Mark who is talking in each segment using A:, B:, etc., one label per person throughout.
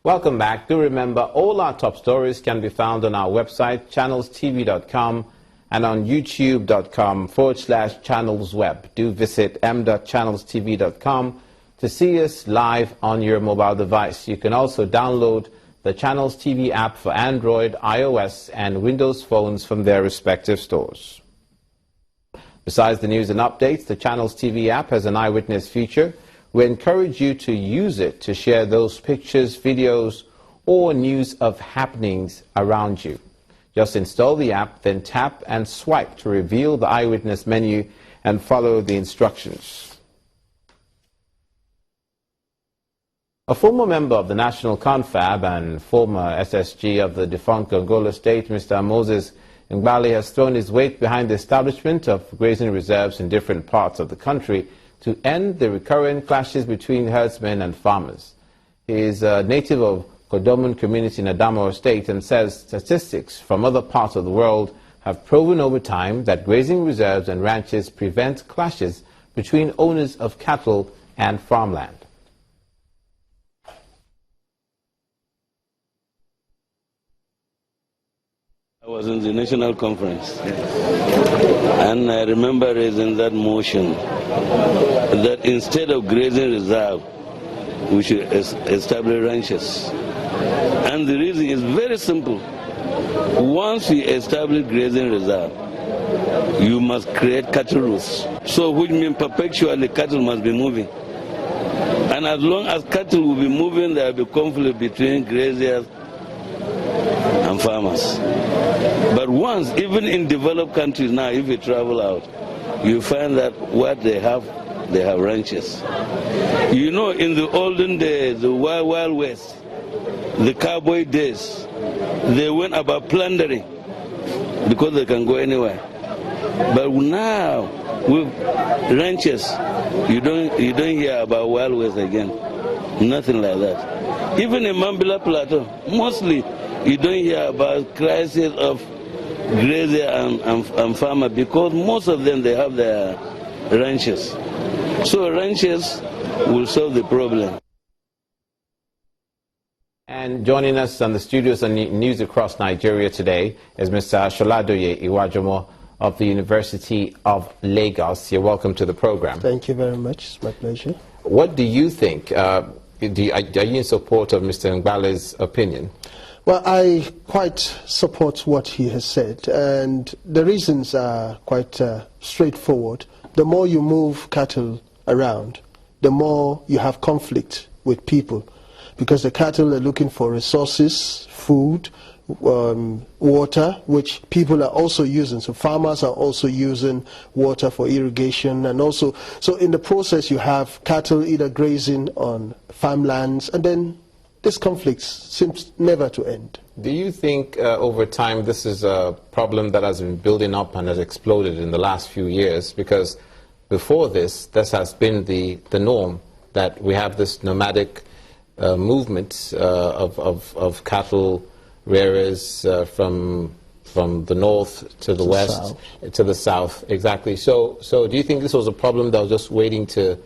A: Welcome back. Do remember, all our top stories can be found on our website, channelstv.com, and on youtube.com/channelsweb. Do visit m.channelstv.com to see us live on your mobile device. You can also download the Channels TV app for Android, iOS, and Windows phones from their respective stores. Besides the news and updates, the Channels TV app has an eyewitness feature. We encourage you to use it to share those pictures, videos, or news of happenings around you. Just install the app, then tap and swipe to reveal the eyewitness menu and follow the instructions. A former member of the National Confab and former SSG of the defunct Gongola State, Mr. Moses Ngbale, has thrown his weight behind the establishment of grazing reserves in different parts of the country to end the recurrent clashes between herdsmen and farmers. He is a native of Kodomun community in Adamawa State and says statistics from other parts of the world have proven over time that grazing reserves and ranches prevent clashes between owners of cattle and farmland.
B: I was in the national conference, and I remember raising that motion that instead of grazing reserve, we should establish ranches. And the reason is very simple. Once you establish grazing reserve, you must create cattle routes. So which means perpetually cattle must be moving. And as long as cattle will be moving, there will be conflict between graziers and farmers. But once, even in developed countries now, if you travel out, you find that what they have ranches. You know, in the olden days, the Wild West, the cowboy days, they went about plundering because they can go anywhere. But now, with ranches, you don't hear about Wild West again. Nothing like that. Even in Mambila Plateau, mostly you don't hear about crisis of grazier and farmer because most of them, they have their ranches. So ranches will solve the problem.
A: And joining us on the studios on News Across Nigeria today is Mr. Sholadoye Iwajomo of the University of Lagos. You're welcome to the program.
C: Thank you very much. It's my pleasure.
A: What do you think? Are you in support of Mr. Ngbale's opinion?
C: Well, I quite support what he has said, and the reasons are quite straightforward. The more you move cattle around, the more you have conflict with people, because the cattle are looking for resources, food, water, which people are also using. So farmers are also using water for irrigation, and also, so in the process you have cattle either grazing on farmlands, and then this conflict seems never to end.
A: Do you think over time this is a problem that has been building up and has exploded in the last few years? Because before this has been the norm, that we have this nomadic movement of cattle rearers from the north to the west, to the south, exactly. So do you think this was a problem that was just waiting to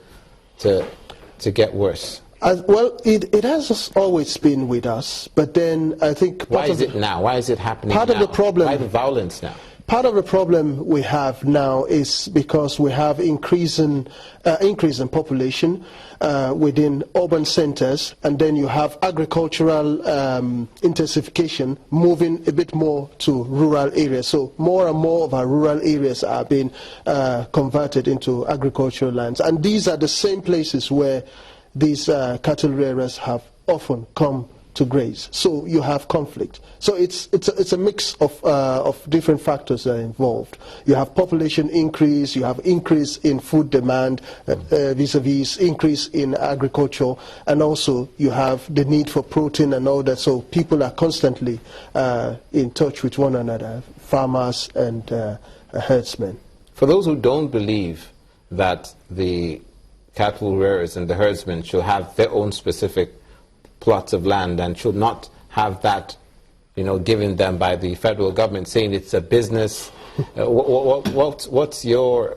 A: get worse?
C: Well, it has always been with us, but then I think...
A: Why is it now? Why is it happening now?
C: Part of the problem...
A: Why the violence now?
C: Part of the problem we have now is because we have increase in population within urban centers, and then you have agricultural intensification moving a bit more to rural areas. So more and more of our rural areas are being converted into agricultural lands, and these are the same places where these cattle rearers have often come to graze. So you have conflict. So it's a mix of different factors that are involved. You have population increase, you have increase in food demand vis-a-vis increase in agriculture, and also you have the need for protein and all that. So people are constantly in touch with one another, farmers and herdsmen.
A: For those who don't believe that the cattle rearers and the herdsmen should have their own specific plots of land and should not have that, given them by the federal government, saying it's a business What's your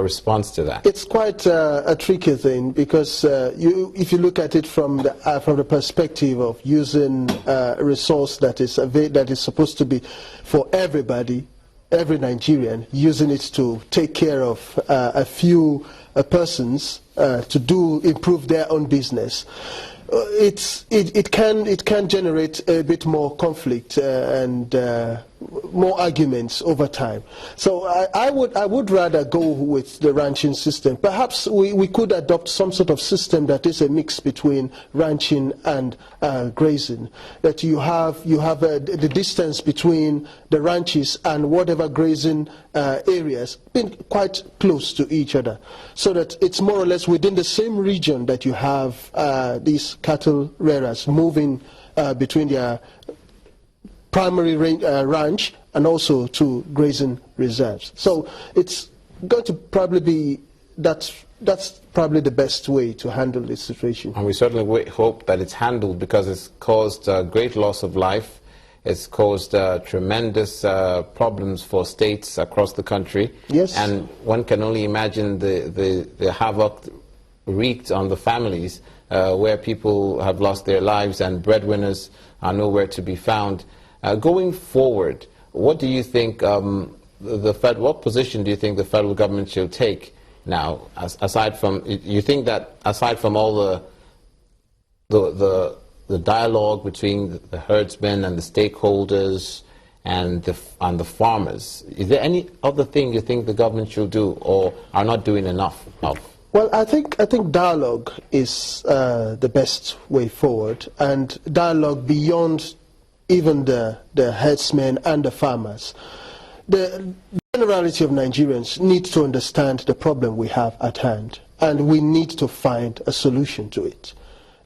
A: response to that?
C: It's quite a tricky thing because if you look at it from the perspective of using a resource that is supposed to be for everybody, every Nigerian, using it to take care of a few persons to improve their own business. It can generate a bit more conflict and more arguments over time. So I would rather go with the ranching system. Perhaps we could adopt some sort of system that is a mix between ranching and grazing. That you have the distance between the ranches and whatever grazing areas being quite close to each other, so that it's more or less within the same region that you have these cattle rearers moving between their primary ranch and also to grazing reserves. So it's going to probably be that's probably the best way to handle this situation.
A: And we certainly hope that it's handled, because it's caused great loss of life. It's caused tremendous problems for states across the country.
C: Yes.
A: And one can only imagine the havoc wreaked on the families where people have lost their lives and breadwinners are nowhere to be found. Going forward, what do you think what position do you think the federal government should take now? Aside from, you think that aside from all the dialogue between the herdsmen and the stakeholders and the farmers, is there any other thing you think the government should do or are not doing enough of?
C: Well, I think dialogue is the best way forward, and dialogue beyond even the herdsmen and the farmers. The generality of Nigerians need to understand the problem we have at hand, and we need to find a solution to it.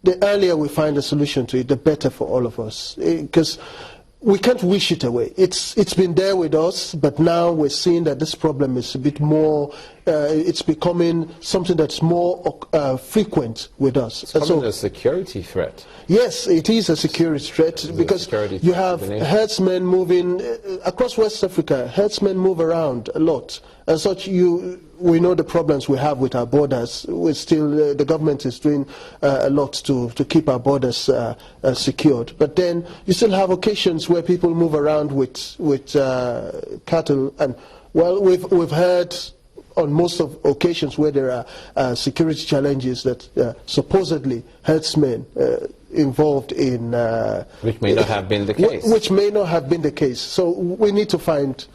C: The earlier we find a solution to it, the better for all of us, because we can't wish it away. It's been there with us, but now we're seeing that this problem is a bit more, it's becoming something that's more frequent with us.
A: It's becoming a security threat.
C: Yes, it is a security threat, because you have herdsmen moving across West Africa. Herdsmen move around a lot. As such, we know the problems we have with our borders. The government is doing a lot to keep our borders secured. But then you still have occasions where people move around with cattle, and well, we've heard on most of occasions where there are security challenges that supposedly herdsmen involved in
A: which may not have been the case.
C: Which may not have been the case. So we need to find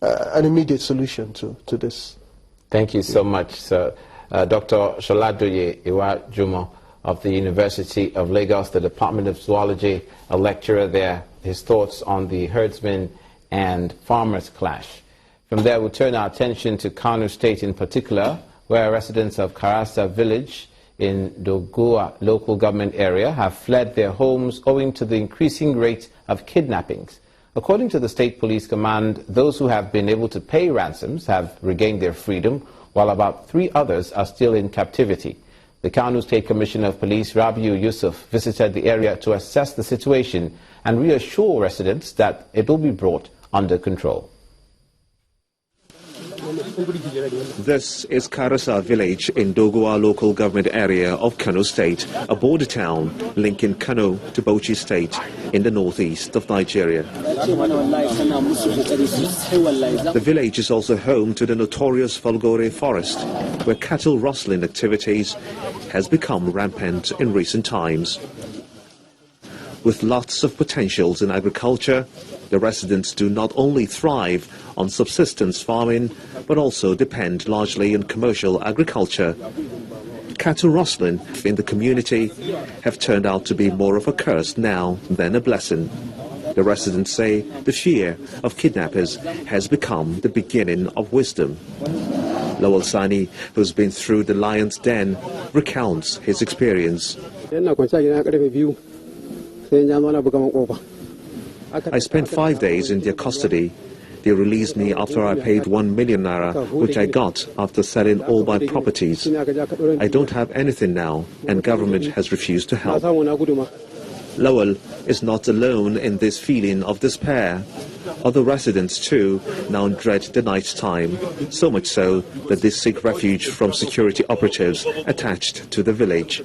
C: an immediate solution to this.
A: Thank you so much, sir. Dr. Sholadoye Iwajumo of the University of Lagos, the Department of Zoology, a lecturer there, his thoughts on the herdsmen and farmers clash. From there, we'll turn our attention to Kano State in particular, where residents of Karasa village in Doguwa local government area have fled their homes owing to the increasing rate of kidnappings. According to the State Police Command, those who have been able to pay ransoms have regained their freedom, while about 3 others are still in captivity. The Kano State Commissioner of Police, Rabiu Yusuf, visited the area to assess the situation and reassure residents that it will be brought under control.
D: This is Karasa village in Doguwa local government area of Kano State, a border town linking Kano to Bauchi State in the northeast of Nigeria. The village is also home to the notorious Folgore forest, where cattle rustling activities has become rampant in recent times. With lots of potentials in agriculture, the residents do not only thrive on subsistence farming, but also depend largely on commercial agriculture. Cattle rustling in the community have turned out to be more of a curse now than a blessing. The residents say the fear of kidnappers has become the beginning of wisdom. Lowell Sani, who's been through the lion's den, recounts his experience. I spent 5 days in their custody. They released me after I paid 1 million naira, which I got after selling all my properties. I don't have anything now, and government has refused to help. Lowell is not alone in this feeling of despair. Other residents too now dread the night time, so much so that they seek refuge from security operatives attached to the village.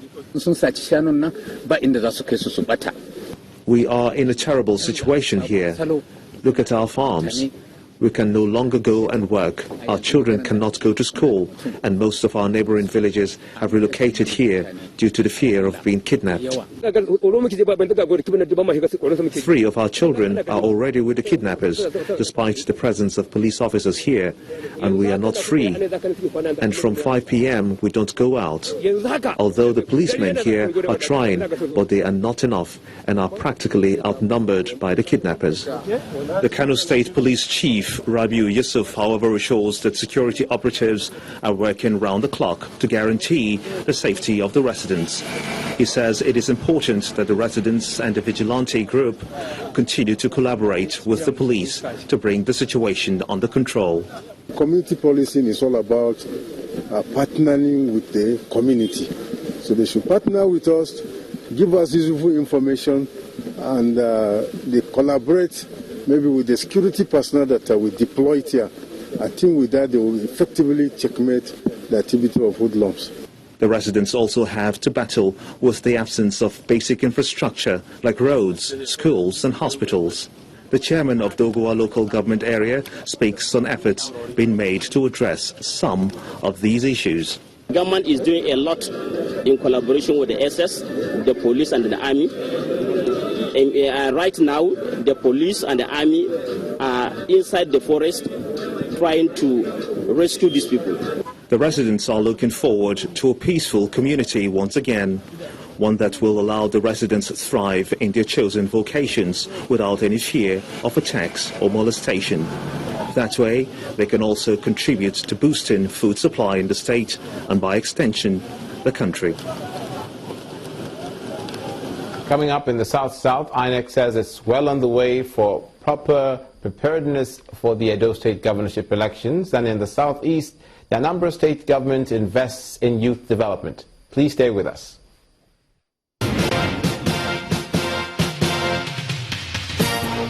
D: We are in a terrible situation here. Look at our farms. We can no longer go and work. Our children cannot go to school, and most of our neighboring villages have relocated here due to the fear of being kidnapped. 3 of our children are already with the kidnappers, despite the presence of police officers here, and we are not free. And from 5 p.m. we don't go out. Although the policemen here are trying, but they are not enough and are practically outnumbered by the kidnappers. The Kano State Police Chief Rabiu Yusuf, however, assures that security operatives are working round the clock to guarantee the safety of the residents. He says it is important that the residents and the vigilante group continue to collaborate with the police to bring the situation under control.
E: Community policing is all about partnering with the community. So they should partner with us, give us useful information, and they collaborate maybe with the security personnel that we deployed here. I think with that they will effectively checkmate the activity of hoodlums.
D: The residents also have to battle with the absence of basic infrastructure like roads, schools and hospitals. The chairman of Dogowa local government area speaks on efforts being made to address some of these issues.
F: Government is doing a lot in collaboration with the SS, the police and the army. Right now, the police and the army are inside the forest trying to rescue these people.
D: The residents are looking forward to a peaceful community once again, one that will allow the residents to thrive in their chosen vocations without any fear of attacks or molestation. That way, they can also contribute to boosting food supply in the state and, by extension, the country.
A: Coming up in the South-South, INEC says it's well on the way for proper preparedness for the Edo State governorship elections. And in the Southeast, the Anambra State government invests in youth development. Please stay with us.